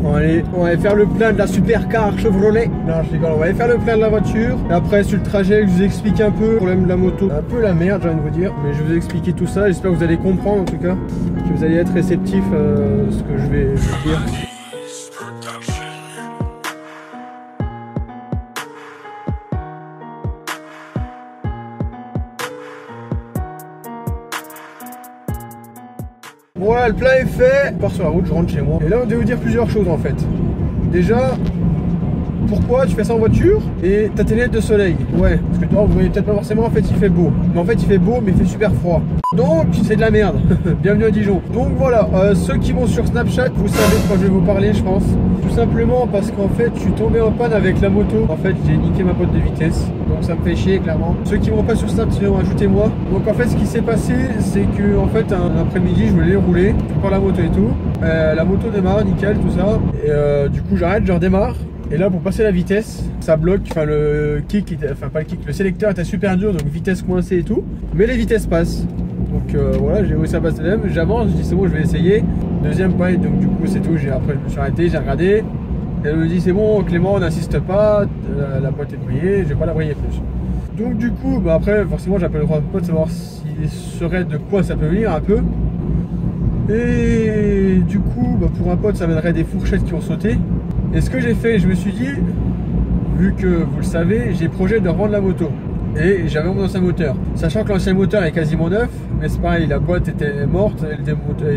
On va aller faire le plein de la supercar Chevrolet. Non, je rigole, on va aller faire le plein de la voiture. Et après, sur le trajet, je vous explique un peu le problème de la moto. Un peu la merde, j'ai envie de vous dire. Mais je vais vous expliquer tout ça. J'espère que vous allez comprendre en tout cas. Que vous allez être réceptif à ce que je vais vous dire. Voilà, le plein est fait. Je pars sur la route, je rentre chez moi. Et là, on devait vous dire plusieurs choses en fait. Déjà, pourquoi tu fais ça en voiture et t'as tes lunettes de soleil? Ouais, parce que toi, vous voyez peut-être pas forcément, en fait, il fait beau. Mais en fait, il fait beau, mais il fait super froid. Donc, c'est de la merde. Bienvenue à Dijon. Donc voilà, ceux qui vont sur Snapchat, vous savez de quoi je vais vous parler, je pense. Tout simplement parce qu'en fait, je suis tombé en panne avec la moto. En fait, j'ai niqué ma boîte de vitesse. Donc ça me fait chier, clairement. Ceux qui vont pas sur Snap, sinon ajoutez-moi. Donc en fait, ce qui s'est passé, c'est que en fait, un après-midi, je voulais rouler. Je prends la moto et tout. La moto démarre, nickel, tout ça. Et du coup, j'arrête, je redémarre. Et là, pour passer la vitesse, ça bloque. Enfin, le kick, enfin pas le kick, le sélecteur était super dur, donc vitesse coincée et tout. Mais les vitesses passent. Donc voilà, j'ai réussi à passer même. J'avance, je dis c'est bon, je vais essayer. Deuxième paille, donc du coup c'est tout. Après je me suis arrêté, j'ai regardé. Elle me dit c'est bon Clément, n'insiste pas, la boîte est brillée, je vais pas la briller plus. Donc du coup, bah, après forcément j'appelle le pote savoir s'il serait de quoi ça peut venir un peu. Et du coup, bah, pour un pote ça mènerait des fourchettes qui ont sauté. Et ce que j'ai fait, je me suis dit, vu que vous le savez, j'ai projet de revendre la moto. Et j'avais mon ancien moteur. Sachant que l'ancien moteur est quasiment neuf, mais c'est pareil, la boîte était morte, elle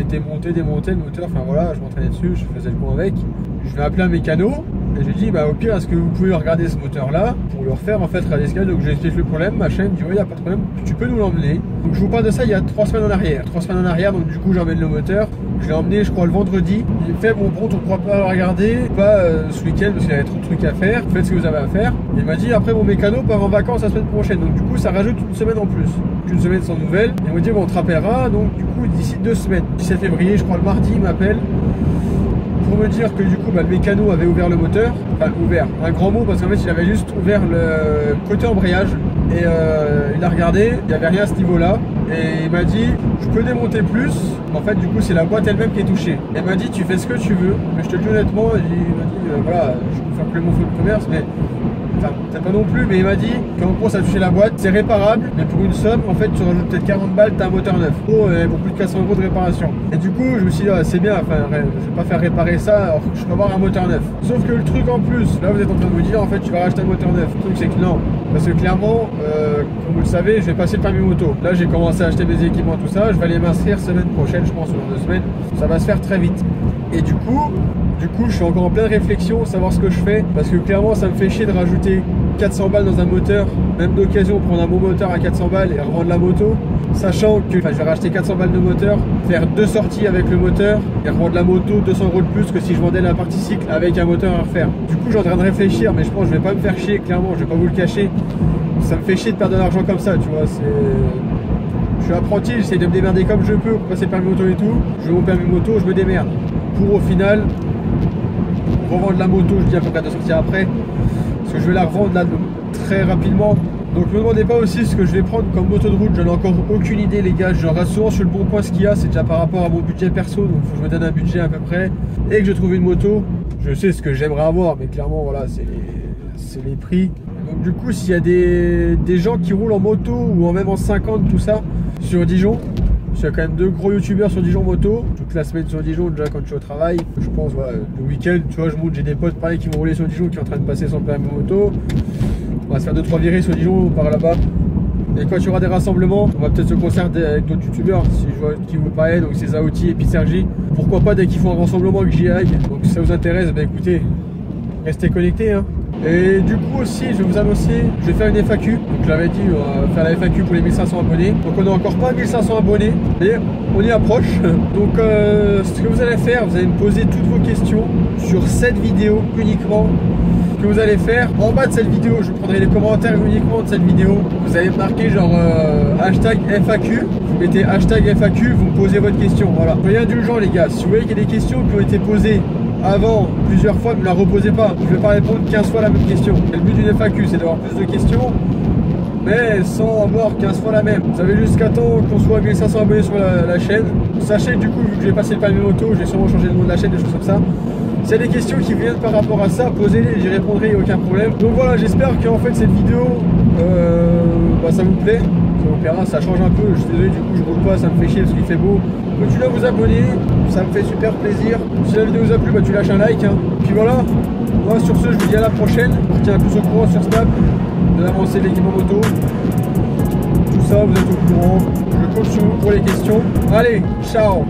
était montée, démontée, le moteur, enfin voilà, je m'entraînais dessus, je faisais le con avec. Je vais appeler un mécano et je lui dis, bah au pire, est-ce que vous pouvez regarder ce moteur là pour le refaire en fait à l'escalade. Donc je lui explique le problème, ma chaîne dit, ouais, il n'y a pas de problème, tu peux nous l'emmener. Donc je vous parle de ça il y a 3 semaines en arrière. 3 semaines en arrière, donc du coup j'emmène le moteur. Je l'ai emmené, je crois, le vendredi. Il fait bon, on ne pourra pas le regarder, pas ce week-end parce qu'il y avait trop de trucs à faire. Faites ce que vous avez à faire. Il m'a dit après mon mécano part en vacances la semaine prochaine. Donc du coup ça rajoute une semaine en plus. Une semaine sans nouvelles. Il m'a dit bon, on te rappellera. Donc du coup d'ici 2 semaines. 17 février, je crois le mardi, il m'appelle pour me dire que du coup bah, le mécano avait ouvert le moteur. Enfin ouvert, un grand mot parce qu'en fait il avait juste ouvert le côté embrayage. Et il a regardé, il n'y avait rien à ce niveau-là. Et il m'a dit, je peux démonter plus. En fait, du coup, c'est la boîte elle-même qui est touchée. Et il m'a dit, tu fais ce que tu veux. Mais je te le dis honnêtement, il m'a dit, voilà, je peux faire plus mon feu de commerce, mais enfin, peut-être pas non plus. Mais il m'a dit qu'en gros, ça a touché la boîte, c'est réparable. Mais pour une somme, en fait, tu rajoutes peut-être 40 balles, t'as un moteur neuf. Oh, pour plus de 400 € de réparation. Et du coup, je me suis dit, ah, c'est bien, enfin, je vais pas faire réparer ça alors que je peux avoir un moteur neuf. Sauf que le truc en plus, là, vous êtes en train de vous dire, en fait, tu vas racheter un moteur neuf. Le truc, c'est que non. Parce que clairement, comme vous le savez, je vais passer le permis moto. Là, j'ai commencé à acheter mes équipements, tout ça. Je vais aller m'inscrire semaine prochaine, je pense, ou dans 2 semaines. Ça va se faire très vite. Et du coup, je suis encore en pleine réflexion, savoir ce que je fais. Parce que clairement, ça me fait chier de rajouter 400 balles dans un moteur. Même d'occasion, prendre un bon moteur à 400 balles et revendre la moto. Sachant que je vais racheter 400 balles de moteur, faire 2 sorties avec le moteur et revendre la moto 200 € de plus que si je vendais la partie cycle avec un moteur à refaire. Du coup, je suis en train de réfléchir, mais je pense que je vais pas me faire chier, clairement, je vais pas vous le cacher. Ça me fait chier de perdre de l'argent comme ça, tu vois. Je suis apprenti, j'essaie de me démerder comme je peux pour passer le permis moto et tout. Je veux mon permis moto, je me démerde. Pour au final, revendre la moto, je dis à peu près de sortir après. Parce que je vais la revendre là très rapidement. Donc ne me demandez pas aussi ce que je vais prendre comme moto de route, j'en ai encore aucune idée les gars, je regarde souvent sur le bon point ce qu'il y a, c'est déjà par rapport à mon budget perso, donc il faut que je me donne un budget à peu près, et que je trouve une moto, je sais ce que j'aimerais avoir, mais clairement voilà, c'est les prix. Donc du coup s'il y a des gens qui roulent en moto, ou même en 50, tout ça, sur Dijon, il y a quand même 2 gros youtubeurs sur Dijon moto, toute la semaine sur Dijon déjà quand je suis au travail, je pense voilà, le week-end, tu vois, je monte, j'ai des potes pareil qui vont rouler sur Dijon, qui sont en train de passer son permis moto. On va se faire 2-3 virées sur Dijon par là-bas. Et quand il y aura des rassemblements, on va peut-être se concerter avec d'autres youtubeurs, si je vois qui vous parlait, donc c'est Zaouti et puis Sergi. Pourquoi pas dès qu'ils font un rassemblement que j'y aille. Donc si ça vous intéresse, bah écoutez, restez connectés hein. Et du coup aussi, je vais vous annoncer, je vais faire une FAQ. Donc je l'avais dit, on va faire la FAQ pour les 1500 abonnés. Donc on n'a encore pas 1500 abonnés, mais on y approche. Donc ce que vous allez faire, vous allez me poser toutes vos questions sur cette vidéo uniquement. Que vous allez faire en bas de cette vidéo, je prendrai les commentaires uniquement de cette vidéo. Vous allez marquer genre hashtag FAQ. Vous mettez hashtag FAQ, vous me posez votre question. Voilà. Rien d'urgent les gars. Si vous voyez qu'il y a des questions qui ont été posées avant plusieurs fois, ne me la reposez pas. Je ne vais pas répondre 15 fois la même question. Et le but d'une FAQ, c'est d'avoir plus de questions, mais sans avoir 15 fois la même. Vous avez jusqu'à temps qu'on soit 1500 abonnés sur la chaîne. Sachez que du coup, vu que j'ai passé le permis moto, j'ai sûrement changé le nom de la chaîne, des choses comme ça. S'il y a des questions qui viennent par rapport à ça, posez-les, j'y répondrai, il n'y a aucun problème. Donc voilà, j'espère qu'en fait cette vidéo, ça vous plaît. Ça vous plaira, ça change un peu. Je suis désolé, du coup je roule pas, ça me fait chier parce qu'il fait beau. Continuez à vous abonner, ça me fait super plaisir. Si la vidéo vous a plu, tu lâches un like. Hein. Puis voilà, moi sur ce, je vous dis à la prochaine. Je tiens tous au courant sur Snap de l'avancée de l'équipement moto. Tout ça, vous êtes au courant. Je compte sur vous pour les questions. Allez, ciao!